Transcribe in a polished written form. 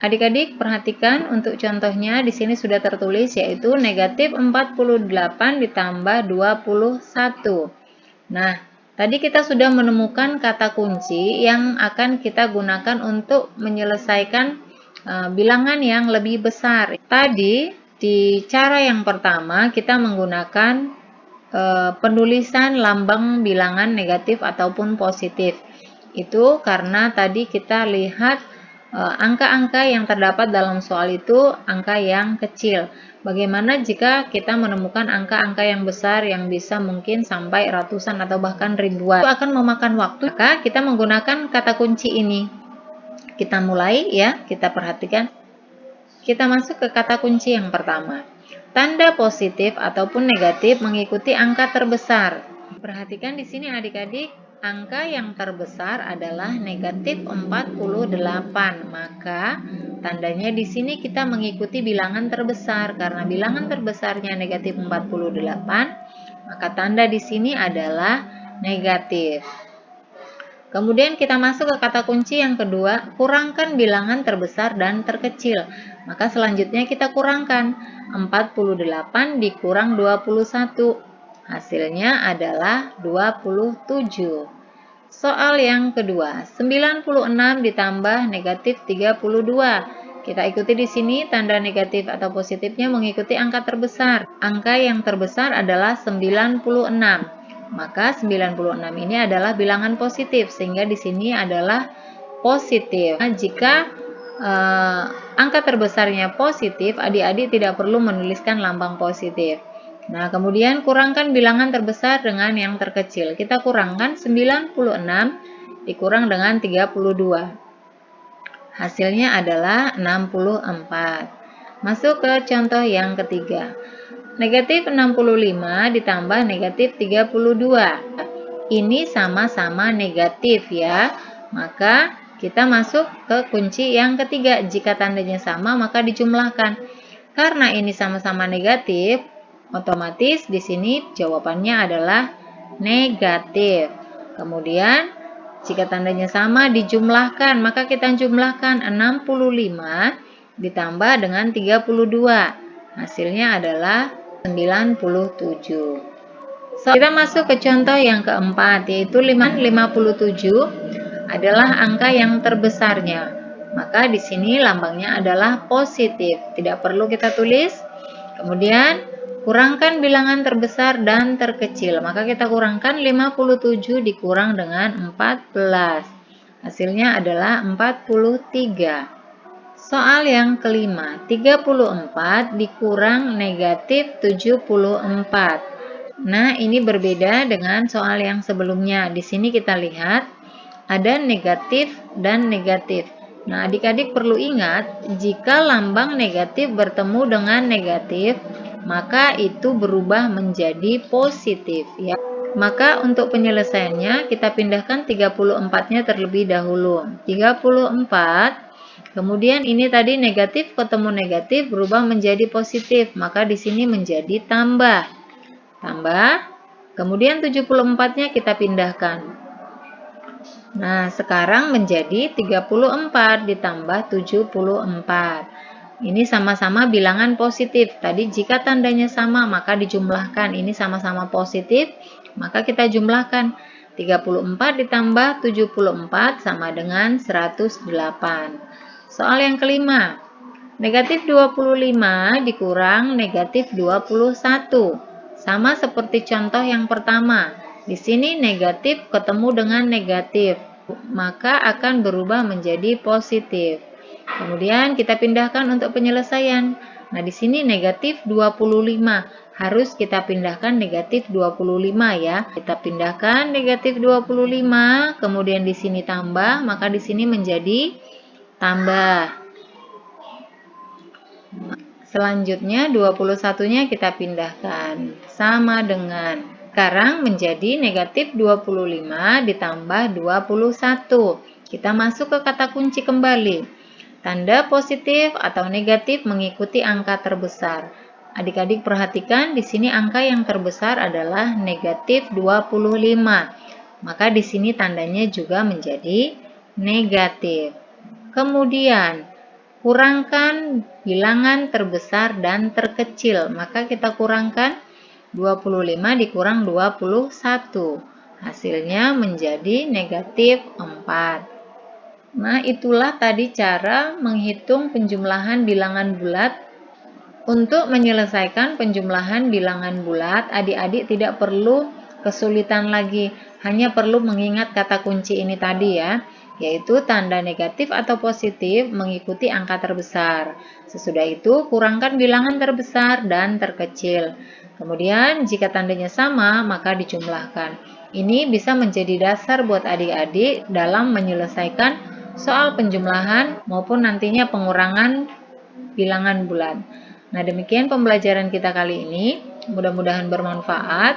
Adik-adik perhatikan untuk contohnya di sini sudah tertulis yaitu negatif 48 ditambah 21. Nah, tadi kita sudah menemukan kata kunci yang akan kita gunakan untuk menyelesaikan bilangan yang lebih besar. Tadi di cara yang pertama kita menggunakan penulisan lambang bilangan negatif ataupun positif. Itu karena tadi kita lihat angka-angka yang terdapat dalam soal itu angka yang kecil. Bagaimana jika kita menemukan angka-angka yang besar yang bisa mungkin sampai ratusan atau bahkan ribuan? Itu akan memakan waktu. Maka kita menggunakan kata kunci ini. Kita mulai ya, kita perhatikan. Kita masuk ke kata kunci yang pertama. Tanda positif ataupun negatif mengikuti angka terbesar. Perhatikan di sini adik-adik, angka yang terbesar adalah negatif 48. Maka tandanya di sini kita mengikuti bilangan terbesar. Karena bilangan terbesarnya negatif 48, maka tanda di sini adalah negatif. Kemudian kita masuk ke kata kunci yang kedua, kurangkan bilangan terbesar dan terkecil. Maka selanjutnya kita kurangkan 48 dikurang 21. Hasilnya adalah 27. Soal yang kedua, 96 ditambah negatif 32. Kita ikuti di sini tanda negatif atau positifnya mengikuti angka terbesar. Angka yang terbesar adalah 96. Maka 96 ini adalah bilangan positif sehingga di sini adalah positif. Nah, jika angka terbesarnya positif, adik-adik tidak perlu menuliskan lambang positif. Nah, kemudian kurangkan bilangan terbesar dengan yang terkecil. Kita kurangkan 96 dikurang dengan 32. Hasilnya adalah 64. Masuk ke contoh yang ketiga. Negatif 65 ditambah negatif 32. Ini sama-sama negatif ya. Maka kita masuk ke kunci yang ketiga. Jika tandanya sama maka dijumlahkan. Karena ini sama-sama negatif, otomatis di sini jawabannya adalah negatif. Kemudian jika tandanya sama dijumlahkan, maka kita jumlahkan 65 ditambah dengan 32. Hasilnya adalah 97. Kita masuk ke contoh yang keempat, yaitu 57 adalah angka yang terbesarnya. Maka di sini lambangnya adalah positif, tidak perlu kita tulis. Kemudian kurangkan bilangan terbesar dan terkecil. Maka kita kurangkan 57 dikurang dengan 14. Hasilnya adalah 43. Soal yang kelima, 34 dikurang negatif 74. Nah, ini berbeda dengan soal yang sebelumnya. Di sini kita lihat ada negatif dan negatif. Nah, adik-adik perlu ingat, jika lambang negatif bertemu dengan negatif, maka itu berubah menjadi positif ya. Maka untuk penyelesaiannya kita pindahkan 34-nya terlebih dahulu. 34, kemudian ini tadi negatif ketemu negatif berubah menjadi positif, maka di sini menjadi tambah. Kemudian 74-nya kita pindahkan. Nah, sekarang menjadi 34 ditambah 74. Ini sama-sama bilangan positif. Tadi jika tandanya sama maka dijumlahkan. Ini sama-sama positif, maka kita jumlahkan. 34 ditambah 74 sama dengan 108. Soal yang kelima. Negatif 25 dikurang negatif 21. Sama seperti contoh yang pertama. Di sini negatif ketemu dengan negatif, maka akan berubah menjadi positif. Kemudian kita pindahkan untuk penyelesaian. Nah, di sini negatif 25. Harus kita pindahkan negatif 25 ya. Kita pindahkan negatif 25, kemudian di sini tambah, maka di sini menjadi tambah. Selanjutnya 21-nya kita pindahkan. Sama dengan sekarang menjadi negatif 25 ditambah 21. Kita masuk ke kata kunci kembali. Tanda positif atau negatif mengikuti angka terbesar. Adik-adik perhatikan di sini angka yang terbesar adalah negatif 25. Maka di sini tandanya juga menjadi negatif. Kemudian kurangkan bilangan terbesar dan terkecil. Maka kita kurangkan 25 dikurang 21. Hasilnya menjadi negatif 4. Nah, itulah tadi cara menghitung penjumlahan bilangan bulat. Untuk menyelesaikan penjumlahan bilangan bulat, adik-adik tidak perlu kesulitan lagi, hanya perlu mengingat kata kunci ini tadi ya, yaitu tanda negatif atau positif mengikuti angka terbesar. Sesudah itu, kurangkan bilangan terbesar dan terkecil. Kemudian, jika tandanya sama, maka dijumlahkan. Ini bisa menjadi dasar buat adik-adik dalam menyelesaikan soal penjumlahan maupun nantinya pengurangan bilangan bulat. Nah, demikian pembelajaran kita kali ini. Mudah-mudahan bermanfaat.